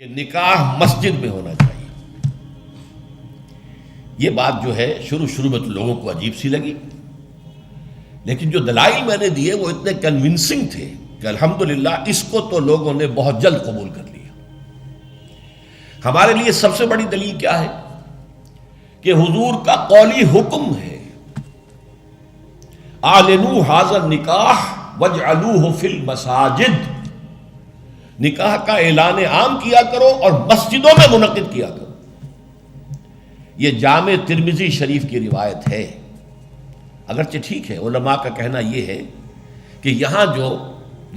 کہ نکاح مسجد میں ہونا چاہیے. یہ بات جو ہے شروع میں تو لوگوں کو عجیب سی لگی، لیکن جو دلائل میں نے دیے وہ اتنے کنونسنگ تھے کہ الحمدللہ اس کو تو لوگوں نے بہت جلد قبول کر لیا. ہمارے لیے سب سے بڑی دلیل کیا ہے کہ حضور کا قولی حکم ہے، اعلنوا ھذا النکاح واجعلوہ فی المساجد. نکاح کا اعلان عام کیا کرو اور مسجدوں میں منعقد کیا کرو. یہ جامع ترمذی شریف کی روایت ہے. اگرچہ ٹھیک ہے، علماء کا کہنا یہ ہے کہ یہاں جو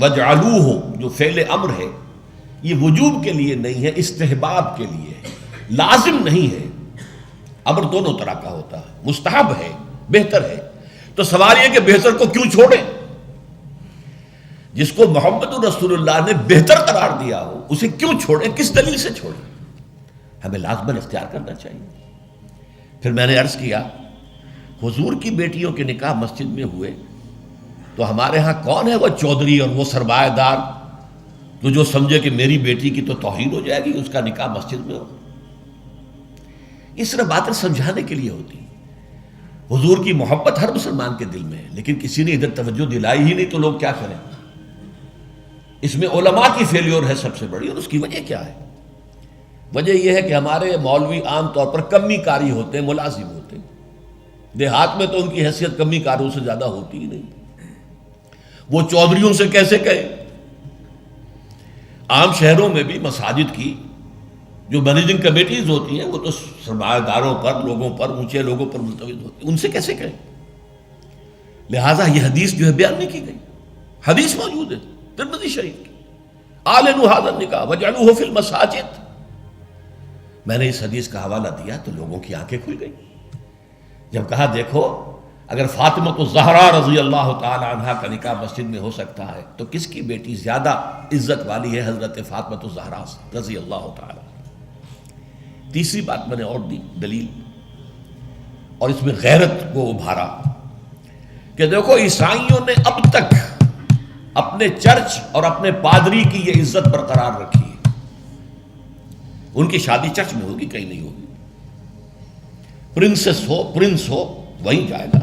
وجعلوہ جو فعل امر ہے یہ وجوب کے لیے نہیں ہے، استحباب کے لیے ہے، لازم نہیں ہے. امر دونوں طرح کا ہوتا ہے، مستحب ہے، بہتر ہے. تو سوال یہ کہ بہتر کو کیوں چھوڑیں؟ جس کو محمد رسول اللہ نے بہتر قرار دیا ہو اسے کیوں چھوڑیں؟ کس دلیل سے چھوڑیں؟ ہمیں لازماً اختیار کرنا چاہیے. پھر میں نے عرض کیا حضور کی بیٹیوں کے نکاح مسجد میں ہوئے تو ہمارے ہاں کون ہے وہ چودھری اور وہ سرمایہ دار تو جو سمجھے کہ میری بیٹی کی تو توہین ہو جائے گی اس کا نکاح مسجد میں ہو؟ اس طرح باتیں سمجھانے کے لیے ہوتی. حضور کی محبت ہر مسلمان کے دل میں ہے، لیکن کسی نے ادھر توجہ دلائی ہی نہیں تو لوگ کیا کریں؟ اس میں علماء کی فیلیور ہے سب سے بڑی. اور اس کی وجہ کیا ہے؟ وجہ یہ ہے کہ ہمارے مولوی عام طور پر کمی کاری ہوتے ہیں، ملازم ہوتے ہیں. دیہات میں تو ان کی حیثیت کمی کاروں سے زیادہ ہوتی ہی نہیں. وہ چودھریوں سے کیسے کہے؟ عام شہروں میں بھی مساجد کی جو مینیجنگ کمیٹیز ہوتی ہیں وہ تو سرمایہ داروں پر، لوگوں پر، اونچے لوگوں پر ملتوی ہوتی ہیں، ان سے کیسے کہیں؟ لہٰذا یہ حدیث جو ہے بیان نہیں کی گئی. حدیث موجود ہے ترمذی شریف کی، اعلنوا ھذا النکاح واجعلوہ فی المساجد. میں نے اس حدیث کا حوالہ دیا تو لوگوں کی آنکھیں کھل گئی. جب کہا دیکھو اگر فاطمہ الزہرا رضی اللہ تعالی عنہا کا نکاح مسجد میں ہو سکتا ہے تو کس کی بیٹی زیادہ عزت والی ہے حضرت فاطمہ الزہرا رضی اللہ تعالی. تیسری بات میں نے اور دی دلیل، اور اس میں غیرت کو ابھارا کہ دیکھو عیسائیوں نے اب تک اپنے چرچ اور اپنے پادری کی یہ عزت برقرار رکھی ہے. ان کی شادی چرچ میں ہوگی، کہیں نہیں ہوگی. پرنسس ہو، پرنس ہو، وہیں جائے گا.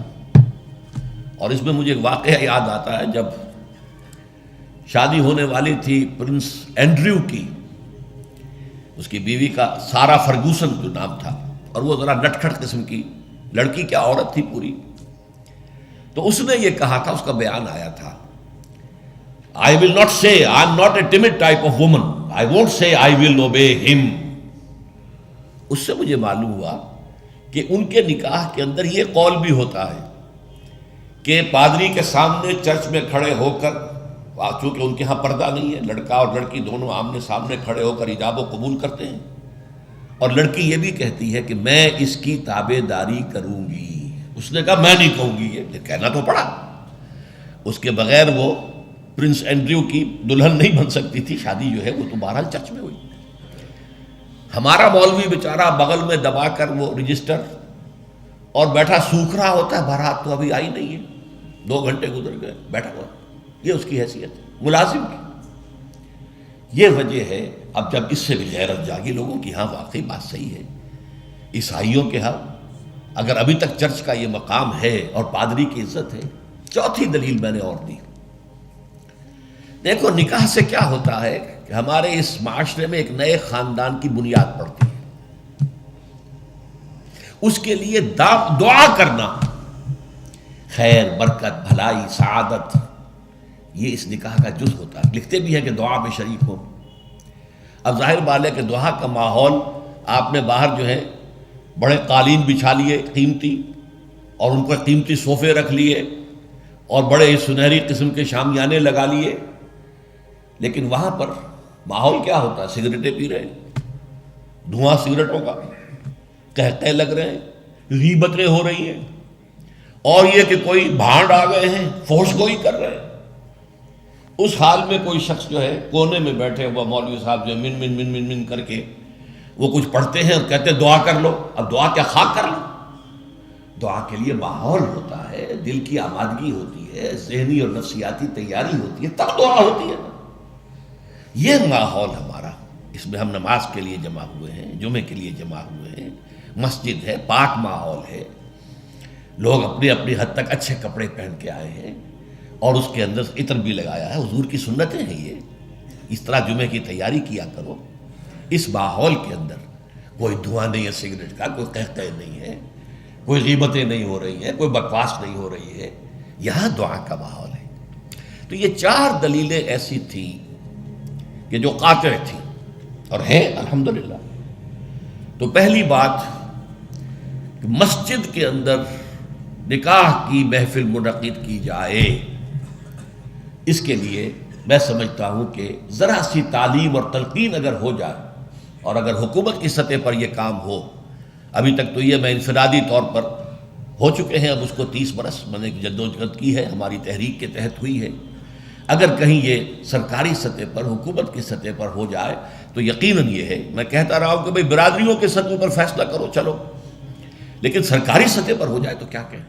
اور اس میں مجھے ایک واقعہ یاد آتا ہے، جب شادی ہونے والی تھی پرنس اینڈریو کی، اس کی بیوی کا سارا فرگوسن جو نام تھا، اور وہ ذرا نٹ کھٹ قسم کی لڑکی، کیا عورت تھی پوری. تو اس نے یہ کہا تھا، اس کا بیان آیا تھا، I will not say I am not a timid type of woman. I won't say I will obey him. اس سے مجھے معلوم ہوا کہ ان کے نکاح کے اندر یہ قول بھی ہوتا ہے کہ پادری کے سامنے چرچ میں کھڑے ہو کر، چونکہ ان کے ہاں پردہ نہیں ہے، لڑکا اور لڑکی دونوں آمنے سامنے کھڑے ہو کر ایجاب و قبول کرتے ہیں، اور لڑکی یہ بھی کہتی ہے کہ میں اس کی تابع داری کروں گی. اس نے کہا میں نہیں کہوں گی، یہ کہنا تو پڑا. اس کے بغیر وہ پرنس اینڈریو کی دلہن نہیں بن سکتی تھی. شادی جو ہے وہ تو بہرحال چرچ میں ہوئی. ہمارا مولوی بیچارہ بغل میں دبا کر وہ رجسٹر اور بیٹھا سوکھ رہا ہوتا ہے، بھرات تو ابھی آئی نہیں ہے، 2 گھنٹے گزر گئے، بیٹھا ہوا. یہ اس کی حیثیت ہے ملازم کی. یہ وجہ ہے. اب جب اس سے بھی غیرت جاگی لوگوں کی، ہاں واقعی بات صحیح ہے، عیسائیوں کے ہاں اگر ابھی تک چرچ کا یہ مقام ہے اور پادری کی عزت ہے. چوتھی دلیل میں نے اور دی. دیکھو نکاح سے کیا ہوتا ہے کہ ہمارے اس معاشرے میں ایک نئے خاندان کی بنیاد پڑتی ہے. اس کے لیے دعا کرنا، خیر، برکت، بھلائی، سعادت، یہ اس نکاح کا جز ہوتا ہے. لکھتے بھی ہیں کہ دعا میں شریک ہو. اب ظاہر بات ہے کہ دعا کا ماحول آپ نے باہر جو ہے بڑے قالین بچھا لیے قیمتی، اور ان پر قیمتی صوفے رکھ لیے اور بڑے سنہری قسم کے شامیانے لگا لیے، لیکن وہاں پر ماحول کیا ہوتا ہے؟ سگریٹیں پی رہے ہیں، دھواں سگریٹوں کا، قہقہے لگ رہے ہیں، غیبتیں ہو رہی ہیں، اور یہ کہ کوئی بھانڈ آ گئے ہیں، فحش گوئی کر رہے ہیں. اس حال میں کوئی شخص جو ہے کونے میں بیٹھے ہوا مولوی صاحب جو من من من من من کر کے وہ کچھ پڑھتے ہیں اور کہتے ہیں دعا کر لو. اب دعا کیا خاک کر لو؟ دعا کے لیے ماحول ہوتا ہے، دل کی آمادگی ہوتی ہے، ذہنی اور نفسیاتی تیاری ہوتی ہے، تب دعا ہوتی ہے. یہ ماحول ہمارا اس میں ہم نماز کے لیے جمع ہوئے ہیں، جمعے کے لیے جمع ہوئے ہیں، مسجد ہے، پاک ماحول ہے، لوگ اپنی اپنی حد تک اچھے کپڑے پہن کے آئے ہیں اور اس کے اندر عطر بھی لگایا ہے، حضور کی سنتیں ہیں یہ، اس طرح جمعے کی تیاری کیا کرو۔ اس ماحول کے اندر کوئی دھواں نہیں ہے سگریٹ کا، کوئی قہقہ نہیں ہے، کوئی غیبتیں نہیں ہو رہی ہیں، کوئی بکواس نہیں ہو رہی ہے، یہاں دعا کا ماحول ہے۔ تو یہ 4 دلیلیں ایسی تھیں کہ جو قاطع تھیں اور ہیں الحمدللہ۔ تو پہلی بات کہ مسجد کے اندر نکاح کی محفل منعقد کی جائے، اس کے لیے میں سمجھتا ہوں کہ ذرا سی تعلیم اور تلقین اگر ہو جائے، اور اگر حکومت کی سطح پر یہ کام ہو، ابھی تک تو یہ میں انفرادی طور پر ہو چکے ہیں، اب اس کو 30 برس میں نے جدوجہد کی ہے، ہماری تحریک کے تحت ہوئی ہے، اگر کہیں یہ سرکاری سطح پر، حکومت کی سطح پر ہو جائے تو یقیناً یہ ہے، میں کہتا رہا ہوں کہ بھئی برادریوں کے سطح پر فیصلہ کرو چلو، لیکن سرکاری سطح پر ہو جائے تو کیا کہیں۔